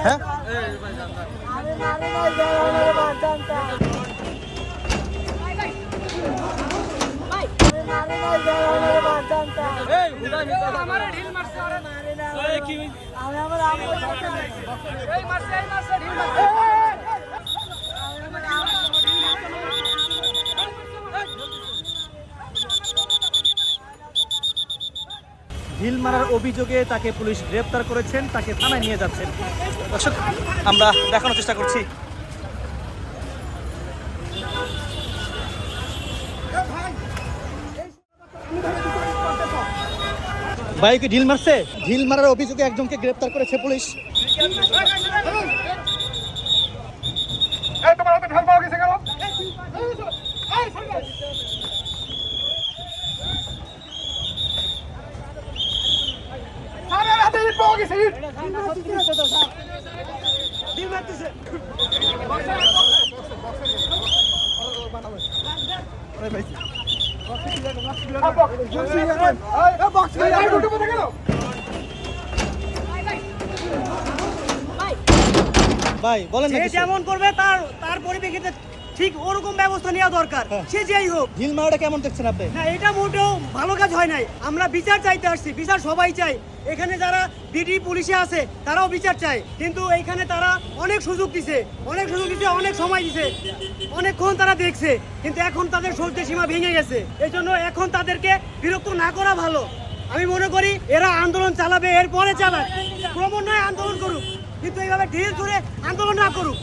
হ্যাঁ ঢিল মারার অভিযোগে তাকে পুলিশ গ্রেপ্তার করেছেন, তাকে থানায় নিয়ে যাচ্ছেন। দর্শক, আমরা দেখানোর চেষ্টা করছি। ভাইকে ঢিল মারছে, ঢিল মারার অভিযোগে একজনকে গ্রেপ্তার করেছে পুলিশ। ভাই বলেন না, যেমন করবে তার পরিপ্রেক্ষিতে ঠিক ওরকম ব্যবস্থা নেওয়া দরকার। সে যেই হোক। ঢিল মারাটা কেমন দেখছেন আপনি? না, এটা মোটেও ভালো কাজ হয় নাই। আমরা বিচার চাইতে আসছি, বিচার সবাই চাই। এখানে যারা বিডি পুলিশে আছে তারাও বিচার চায়, কিন্তু এইখানে তারা অনেক সুযোগ দিছে, অনেক সময় দিছে, অনেকক্ষণ তারা দেখছে, কিন্তু এখন তাদের সহ্যের সীমা ভেঙে গেছে। এই জন্য এখন তাদেরকে বিরক্ত না করা ভালো। আমি মনে করি এরা আন্দোলন চালাবে, এরপরে চালাক, ক্রমান্বয়ে আন্দোলন করুক, কিন্তু এইভাবে ঢিল ছুড়ে আন্দোলন না করুক।